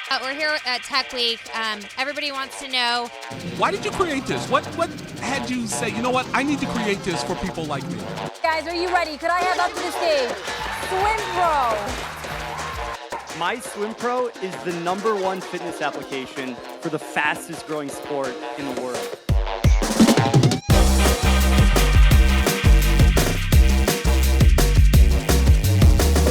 We're here at Tech Week. Everybody wants to know, why did you create this? What had you say, you know what, I need to create this for people like me? Guys, are you ready? Could I have up to the stage SwimPro? MySwimPro is the #1 fitness application for the fastest growing sport in the world.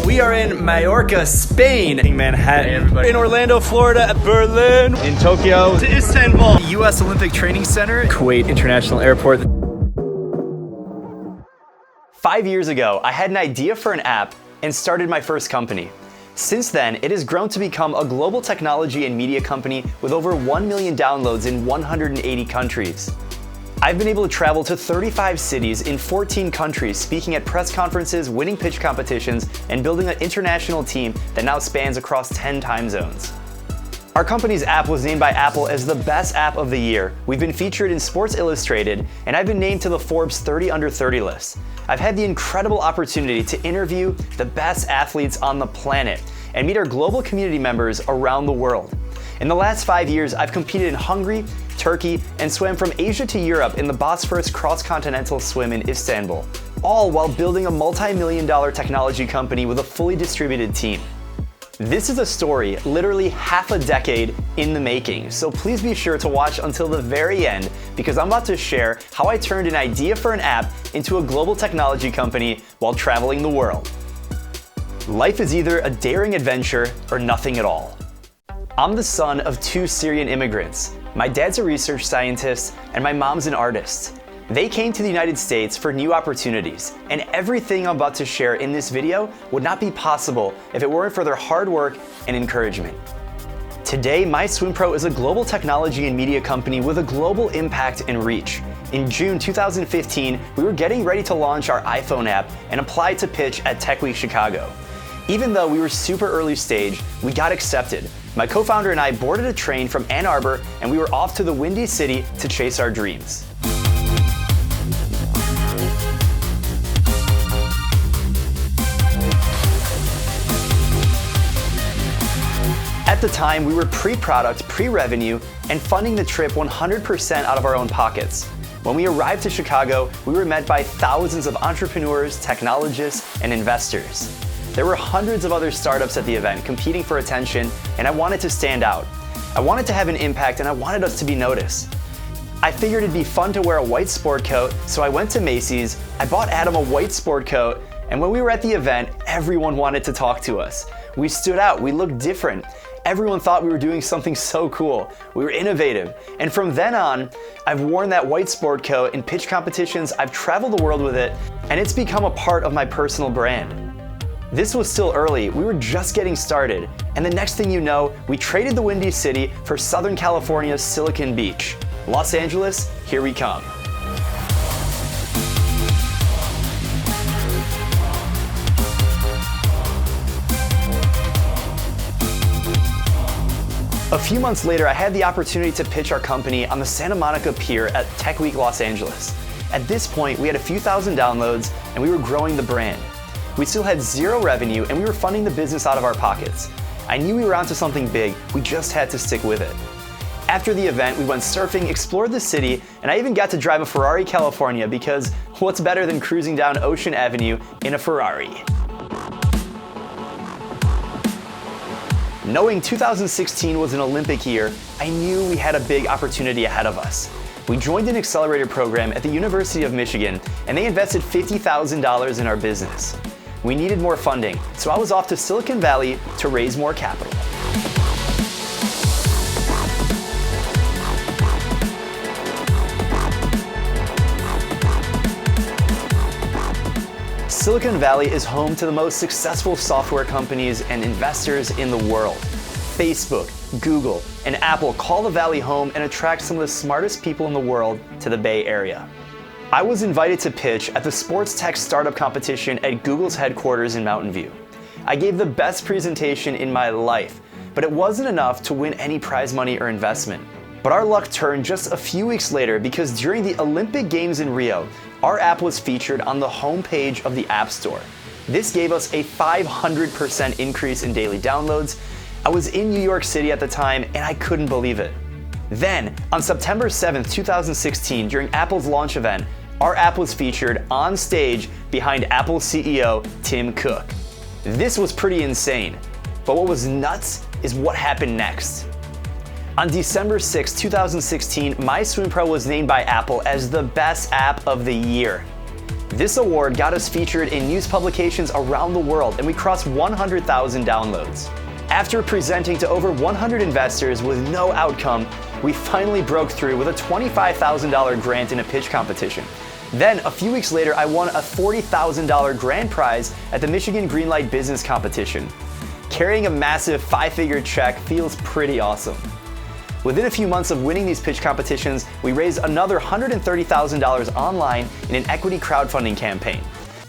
We are in Mallorca, Spain, in Manhattan, in Orlando, Florida, Berlin, in Tokyo, Istanbul, U.S. Olympic Training Center, Kuwait International Airport. 5 years ago, I had an idea for an app and started my first company. Since then, it has grown to become a global technology and media company with over 1 million downloads in 180 countries. I've been able to travel to 35 cities in 14 countries, speaking at press conferences, winning pitch competitions, and building an international team that now spans across 10 time zones. Our company's app was named by Apple as the best app of the year. We've been featured in Sports Illustrated, and I've been named to the Forbes 30 Under 30 list. I've had the incredible opportunity to interview the best athletes on the planet and meet our global community members around the world. In the last 5 years, I've competed in Hungary, Turkey, and swam from Asia to Europe in the Bosphorus cross-continental swim in Istanbul, all while building a multi-million-dollar technology company with a fully distributed team. This is a story literally half a decade in the making, so please be sure to watch until the very end because I'm about to share how I turned an idea for an app into a global technology company while traveling the world. Life is either a daring adventure or nothing at all. I'm the son of 2 Syrian immigrants. My dad's a research scientist and my mom's an artist. They came to the United States for new opportunities, and everything I'm about to share in this video would not be possible if it weren't for their hard work and encouragement. Today, MySwimPro is a global technology and media company with a global impact and reach. In June 2015, we were getting ready to launch our iPhone app and applied to pitch at Tech Week Chicago. Even though we were super early stage, we got accepted. My co-founder and I boarded a train from Ann Arbor and we were off to the Windy City to chase our dreams. At the time, we were pre-product, pre-revenue, and funding the trip 100% out of our own pockets. When we arrived to Chicago, we were met by thousands of entrepreneurs, technologists, and investors. There were hundreds of other startups at the event competing for attention, and I wanted to stand out. I wanted to have an impact, and I wanted us to be noticed. I figured it'd be fun to wear a white sport coat, so I went to Macy's, I bought Adam a white sport coat, and when we were at the event, everyone wanted to talk to us. We stood out, we looked different. Everyone thought we were doing something so cool. We were innovative. And from then on, I've worn that white sport coat in pitch competitions, I've traveled the world with it, and it's become a part of my personal brand. This was still early, we were just getting started, and the next thing you know, we traded the Windy City for Southern California's Silicon Beach. Los Angeles, here we come. A few months later, I had the opportunity to pitch our company on the Santa Monica Pier at Tech Week Los Angeles. At this point, we had a few thousand downloads and we were growing the brand. We still had 0 revenue and we were funding the business out of our pockets. I knew we were onto something big, we just had to stick with it. After the event, we went surfing, explored the city, and I even got to drive a Ferrari California because what's better than cruising down Ocean Avenue in a Ferrari? Knowing 2016 was an Olympic year, I knew we had a big opportunity ahead of us. We joined an accelerator program at the University of Michigan, and they invested $50,000 in our business. We needed more funding, so I was off to Silicon Valley to raise more capital. Silicon Valley is home to the most successful software companies and investors in the world. Facebook, Google, and Apple call the Valley home and attract some of the smartest people in the world to the Bay Area. I was invited to pitch at the Sports Tech Startup Competition at Google's headquarters in Mountain View. I gave the best presentation in my life, but it wasn't enough to win any prize money or investment. But our luck turned just a few weeks later because during the Olympic Games in Rio, our app was featured on the homepage of the App Store. This gave us a 500% increase in daily downloads, I was in New York City at the time and I couldn't believe it. Then, on September 7th, 2016, during Apple's launch event, our app was featured on stage behind Apple CEO Tim Cook. This was pretty insane, but what was nuts is what happened next. On December 6, 2016, MySwimPro was named by Apple as the best app of the year. This award got us featured in news publications around the world, and we crossed 100,000 downloads. After presenting to over 100 investors with no outcome, we finally broke through with a $25,000 grant in a pitch competition. Then, a few weeks later, I won a $40,000 grand prize at the Michigan Greenlight Business Competition. Carrying a massive 5-figure check feels pretty awesome. Within a few months of winning these pitch competitions, we raised another $130,000 online in an equity crowdfunding campaign.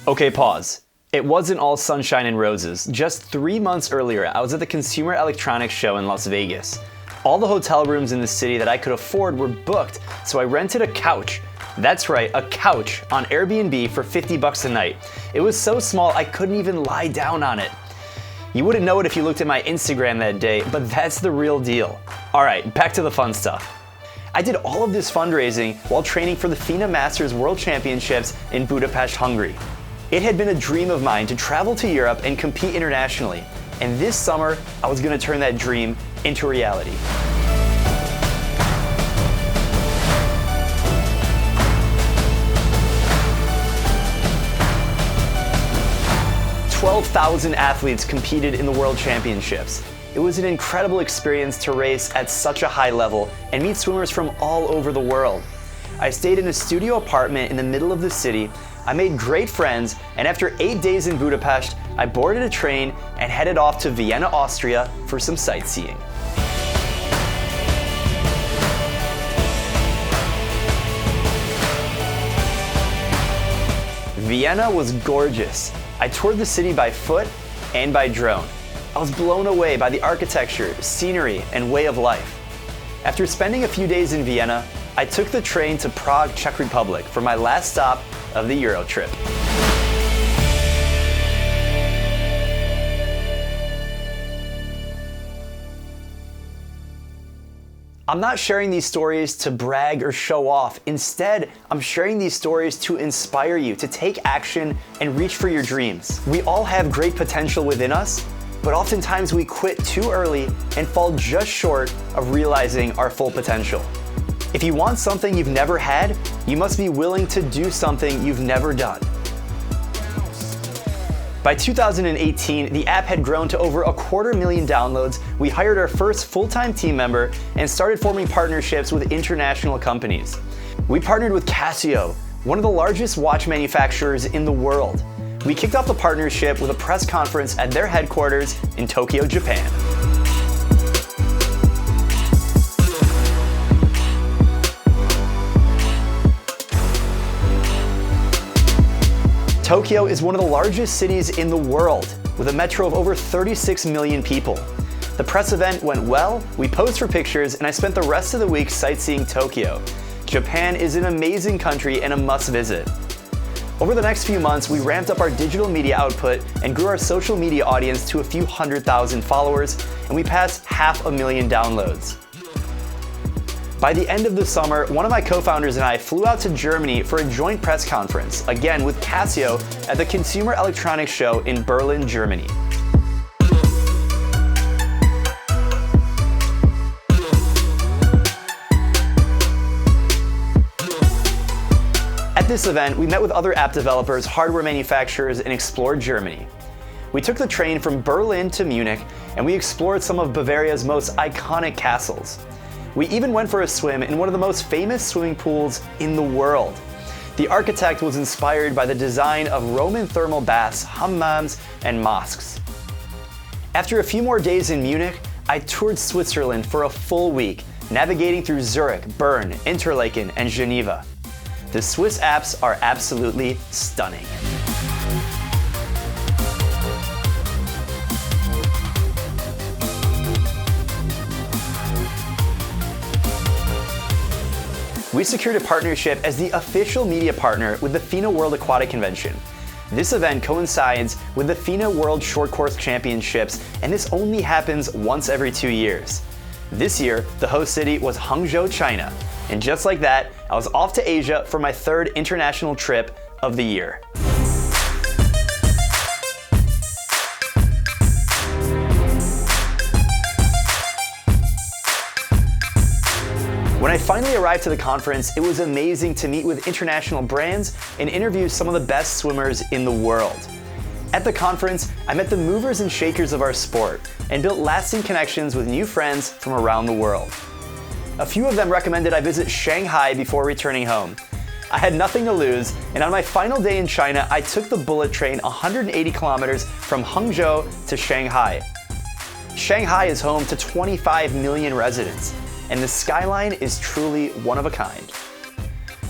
Okay, pause. It wasn't all sunshine and roses. Just 3 months earlier, I was at the Consumer Electronics Show in Las Vegas. All the hotel rooms in the city that I could afford were booked, so I rented a couch. That's right, a couch on Airbnb for $50 a night. It was so small I couldn't even lie down on it. You wouldn't know it if you looked at my Instagram that day, but that's the real deal. All right, back to the fun stuff. I did all of this fundraising while training for the FINA Masters World Championships in Budapest, Hungary. It had been a dream of mine to travel to Europe and compete internationally, and this summer I was going to turn that dream into reality. 12,000 athletes competed in the World Championships. It was an incredible experience to race at such a high level and meet swimmers from all over the world. I stayed in a studio apartment in the middle of the city. I made great friends, and after 8 days in Budapest, I boarded a train and headed off to Vienna, Austria for some sightseeing. Vienna was gorgeous. I toured the city by foot and by drone. I was blown away by the architecture, scenery, and way of life. After spending a few days in Vienna, I took the train to Prague, Czech Republic for my last stop of the Euro trip. I'm not sharing these stories to brag or show off. Instead, I'm sharing these stories to inspire you to take action and reach for your dreams. We all have great potential within us, but oftentimes we quit too early and fall just short of realizing our full potential. If you want something you've never had, you must be willing to do something you've never done. By 2018, the app had grown to over 250,000 downloads. We hired our first full-time team member and started forming partnerships with international companies. We partnered with Casio, one of the largest watch manufacturers in the world. We kicked off the partnership with a press conference at their headquarters in Tokyo, Japan. Tokyo is one of the largest cities in the world, with a metro of over 36 million people. The press event went well, we posed for pictures, and I spent the rest of the week sightseeing Tokyo. Japan is an amazing country and a must visit. Over the next few months, we ramped up our digital media output and grew our social media audience to a few 100,000 followers, and we passed 500,000 downloads. By the end of the summer, one of my co-founders and I flew out to Germany for a joint press conference, again with Casio, at the Consumer Electronics Show in Berlin, Germany. At this event, we met with other app developers, hardware manufacturers, and explored Germany. We took the train from Berlin to Munich, and we explored some of Bavaria's most iconic castles. We even went for a swim in one of the most famous swimming pools in the world. The architect was inspired by the design of Roman thermal baths, hammams, and mosques. After a few more days in Munich, I toured Switzerland for a full week, navigating through Zurich, Bern, Interlaken, and Geneva. The Swiss apps are absolutely stunning. We secured a partnership as the official media partner with the FINA World Aquatic Convention. This event coincides with the FINA World Short Course Championships, and this only happens once every 2 years. This year, the host city was Hangzhou, China. And just like that, I was off to Asia for my third international trip of the year. When I finally arrived to the conference, it was amazing to meet with international brands and interview some of the best swimmers in the world. At the conference, I met the movers and shakers of our sport and built lasting connections with new friends from around the world. A few of them recommended I visit Shanghai before returning home. I had nothing to lose, and on my final day in China, I took the bullet train 180 kilometers from Hangzhou to Shanghai. Shanghai is home to 25 million residents, and the skyline is truly one of a kind.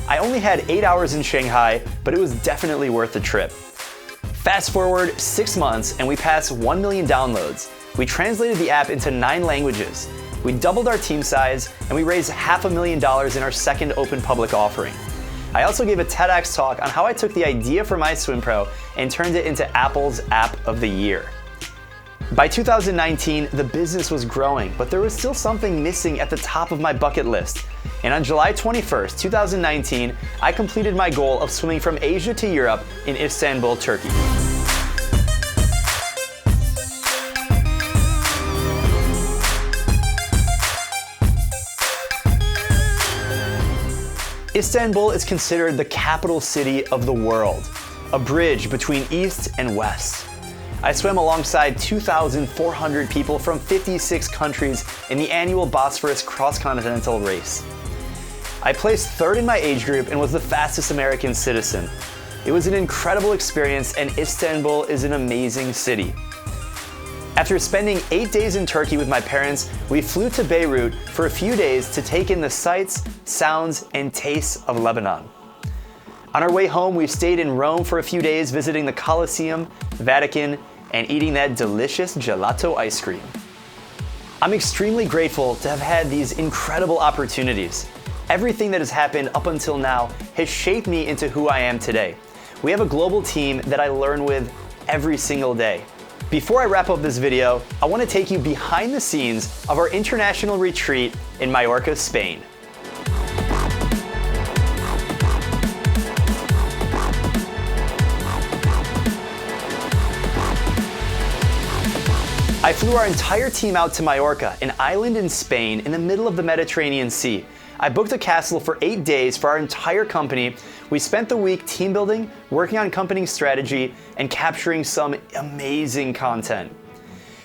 I only had 8 hours in Shanghai, but it was definitely worth the trip. Fast forward 6 months and we passed 1 million downloads. We translated the app into 9 languages. We doubled our team size and we raised $500,000 in our second open public offering. I also gave a TEDx talk on how I took the idea for MySwimPro and turned it into Apple's App of the Year. By 2019, the business was growing, but there was still something missing at the top of my bucket list. And on July 21st, 2019, I completed my goal of swimming from Asia to Europe in Istanbul, Turkey. Istanbul is considered the capital city of the world, a bridge between East and West. I swam alongside 2,400 people from 56 countries in the annual Bosphorus cross-continental race. I placed third in my age group and was the fastest American citizen. It was an incredible experience, and Istanbul is an amazing city. After spending 8 days in Turkey with my parents, we flew to Beirut for a few days to take in the sights, sounds, and tastes of Lebanon. On our way home, we stayed in Rome for a few days visiting the Colosseum, Vatican, and eating that delicious gelato ice cream. I'm extremely grateful to have had these incredible opportunities. Everything that has happened up until now has shaped me into who I am today. We have a global team that I learn with every single day. Before I wrap up this video, I want to take you behind the scenes of our international retreat in Mallorca, Spain. I flew our entire team out to Mallorca, an island in Spain in the middle of the Mediterranean Sea. I booked a castle for 8 days for our entire company. We spent the week team building, working on company strategy, and capturing some amazing content.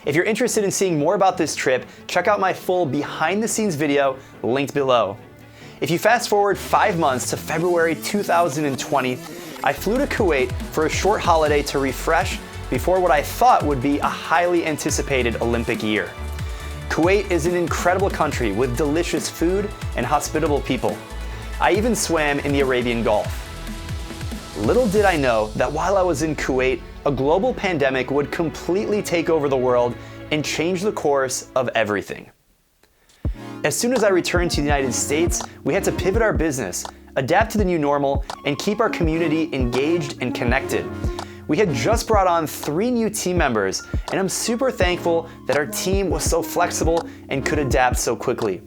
If you're interested in seeing more about this trip, check out my full behind the scenes video linked below. If you fast forward 5 months to February 2020, I flew to Kuwait for a short holiday to refresh before what I thought would be a highly anticipated Olympic year. Kuwait is an incredible country with delicious food and hospitable people. I even swam in the Arabian Gulf. Little did I know that while I was in Kuwait, a global pandemic would completely take over the world and change the course of everything. As soon as I returned to the United States, we had to pivot our business, adapt to the new normal, and keep our community engaged and connected. We had just brought on 3 new team members, and I'm super thankful that our team was so flexible and could adapt so quickly.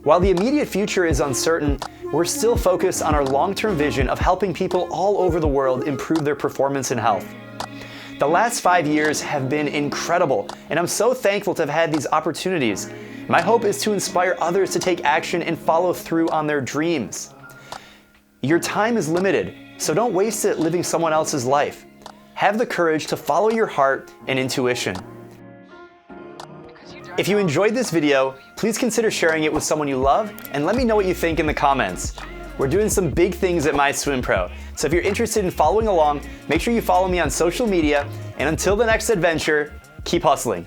While the immediate future is uncertain, we're still focused on our long-term vision of helping people all over the world improve their performance and health. The last 5 years have been incredible, and I'm so thankful to have had these opportunities. My hope is to inspire others to take action and follow through on their dreams. Your time is limited, so don't waste it living someone else's life. Have the courage to follow your heart and intuition. If you enjoyed this video, please consider sharing it with someone you love and let me know what you think in the comments. We're doing some big things at MySwimPro, so if you're interested in following along, make sure you follow me on social media, and until the next adventure, keep hustling.